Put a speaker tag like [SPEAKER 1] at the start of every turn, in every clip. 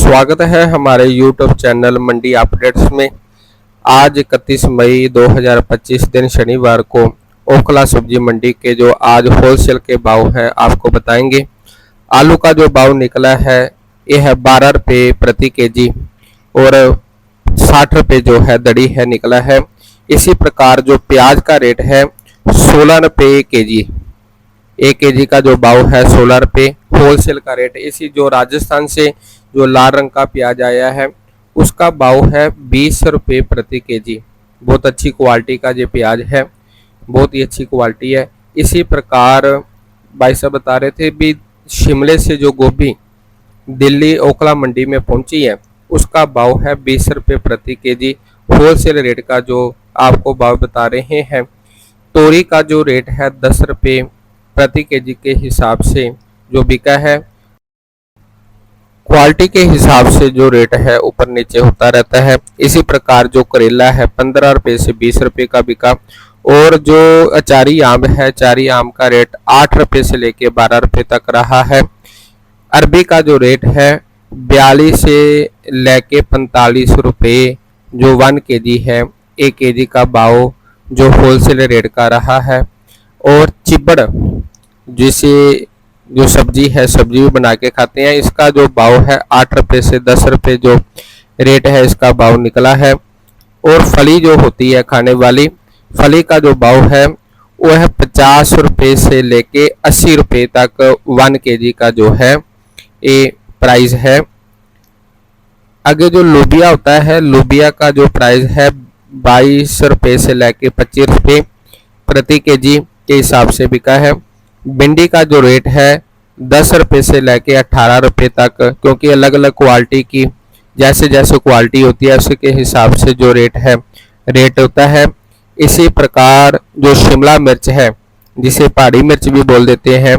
[SPEAKER 1] स्वागत है हमारे YouTube चैनल मंडी अपडेट्स में। आज 31 मई 2025 दिन शनिवार को ओखला सब्जी मंडी के जो आज होलसेल के भाव हैं आपको बताएंगे। आलू का जो भाव निकला है यह है 12 रुपये प्रति केजी और 60 रुपये जो है दड़ी है निकला है। इसी प्रकार जो प्याज का रेट है 16 रुपये केजी, 1 केजी का जो भाव है 16 रुपये होलसेल का रेट। इसी जो राजस्थान से जो लाल रंग का प्याज आया है उसका भाव है 20 रुपये प्रति केजी। बहुत अच्छी क्वालिटी का ये प्याज है, बहुत ही अच्छी क्वालिटी है। इसी प्रकार भाई साहब बता रहे थे भी शिमले से जो गोभी दिल्ली ओखला मंडी में पहुंची है उसका भाव है 20 रुपये प्रति केजी होलसेल रेट का जो आपको भाव बता रहे हैं। तोरी का जो रेट है 10 रुपये प्रति केजी के हिसाब से जो बिका है। क्वालिटी के हिसाब से जो रेट है ऊपर नीचे होता रहता है। इसी प्रकार जो करेला है 15 रुपये से 20 रुपये का बिका और जो अचारी आम है चारी आम का रेट 8 रुपये से लेके 12 रुपये तक रहा है। अरबी का जो रेट है 42 से लेके 45 रुपये जो 1 केजी है, 1 केजी का भाव जो होलसेल रेट का रहा है। और चिबड़ जिसे जो सब्जी है सब्जी भी बना के खाते हैं इसका जो भाव है 8 रुपये से 10 रुपये जो रेट है इसका भाव निकला है। और फली जो होती है खाने वाली फली का जो भाव है वो है 50 रुपये से लेके 80 रुपये तक 1 केजी का जो है ये प्राइस है। आगे जो लोबिया होता है लोबिया का जो प्राइस है 22 रुपये से लेके 25 रुपये प्रति केजी के हिसाब से बिका है। भिंडी का जो रेट है 10 रुपये से लेके 18 रुपये तक, क्योंकि अलग अलग क्वालिटी की जैसे जैसे क्वालिटी होती है उसके हिसाब से जो रेट होता है। इसी प्रकार जो शिमला मिर्च है जिसे पहाड़ी मिर्च भी बोल देते हैं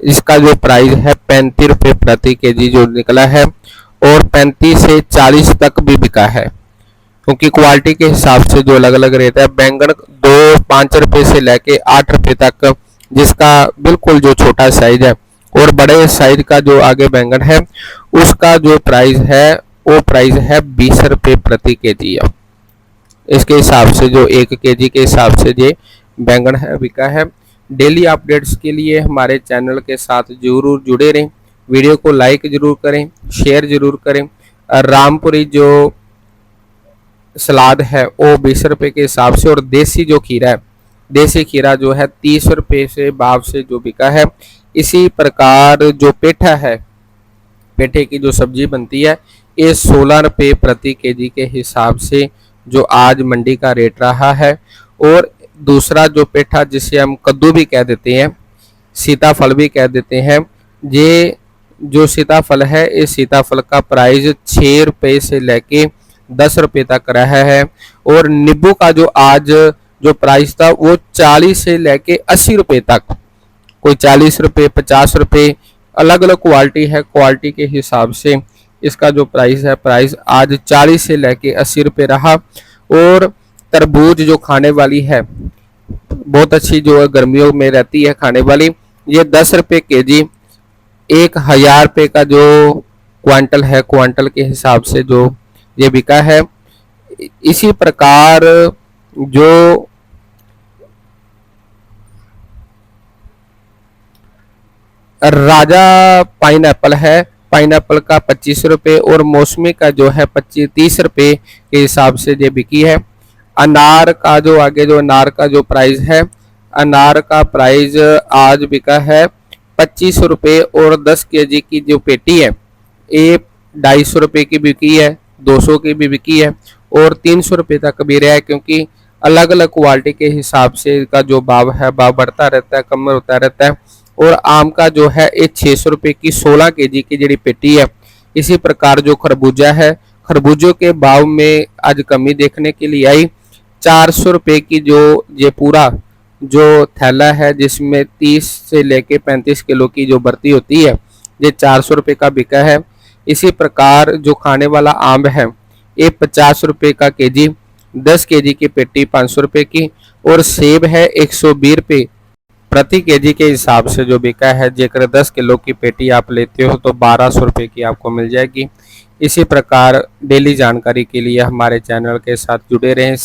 [SPEAKER 1] इसका जो प्राइस है 35 रुपये प्रति केजी जो निकला है और 35 से 40 तक भी बिका है, क्योंकि क्वालिटी के हिसाब से जो अलग अलग रेट है। बैंगन 5 रुपये से लेके 8 रुपये तक जिसका बिल्कुल जो छोटा साइज है और बड़े साइज का जो आगे बैंगन है उसका जो प्राइस है वो प्राइस है 20 रुपये प्रति केजी। इसके हिसाब से जो 1 केजी के हिसाब से ये बैंगन है बिका है। डेली अपडेट्स के लिए हमारे चैनल के साथ जरूर जुड़े रहें। वीडियो को लाइक जरूर करें, शेयर जरूर करें। रामपुरी जो सलाद है वो 20 रुपये के हिसाब से और देसी जो खीरा है देसी खीरा जो है 30 रुपये से भाव से जो बिका है। इसी प्रकार जो पेठा है पेठे की जो सब्जी बनती है ये 16 रुपये प्रति केजी के हिसाब से जो आज मंडी का रेट रहा है। और दूसरा जो पेठा जिसे हम कद्दू भी कह देते हैं सीताफल भी कह देते हैं, ये जो सीताफल है इस सीताफल का प्राइस 6 रुपये से लेके 10 रुपये तक रहा है। और नींबू का जो आज जो प्राइस था वो 40 से लेके 80 रुपये तक, कोई 40 रुपये 50 रुपये अलग अलग क्वालिटी है। क्वालिटी के हिसाब से इसका जो प्राइस है प्राइस आज 40 से लेके 80 रुपये रहा। और तरबूज जो खाने वाली है बहुत अच्छी जो गर्मियों में रहती है खाने वाली, ये 10 रुपये केजी 1000 रुपये का जो क्वांटल है क्वांटल के हिसाब से जो ये बिका है। इसी प्रकार जो राजा पाइनएप्पल है पाइनएप्पल का 25 रुपये और मौसमी का जो है 30 रुपये के हिसाब से ये बिकी है। अनार का जो आगे जो अनार का जो प्राइस है अनार का प्राइस आज बिका है 25 रुपये और 10 केजी की जो पेटी है ये 250 रुपये की बिकी है, 200 की भी बिकी है और 300 रुपये तक भी रहा है, क्योंकि अलग अलग क्वालिटी के हिसाब से इसका जो भाव है भाव बढ़ता रहता है कम होता रहता है। और आम का जो है ये 600 रुपये की 16 केजी की जी पेटी है। इसी प्रकार जो खरबूजा है खरबूजों के भाव में आज कमी देखने के लिए आई। 400 रुपये की जो ये पूरा जो थैला है जिसमें 30 से लेके 35 किलो की जो भर्ती होती है ये 400 रुपये का बिका है। इसी प्रकार जो खाने वाला आम है ये 50 रुपये का केजी, 10 केजी की पेटी 500 रुपये की। और सेब है 120 रुपये प्रति केजी के हिसाब से जो बिका है, जेकर 10 किलो की पेटी आप लेते हो तो 1200 रुपये की आपको मिल जाएगी। इसी प्रकार डेली जानकारी के लिए हमारे चैनल के साथ जुड़े रहें।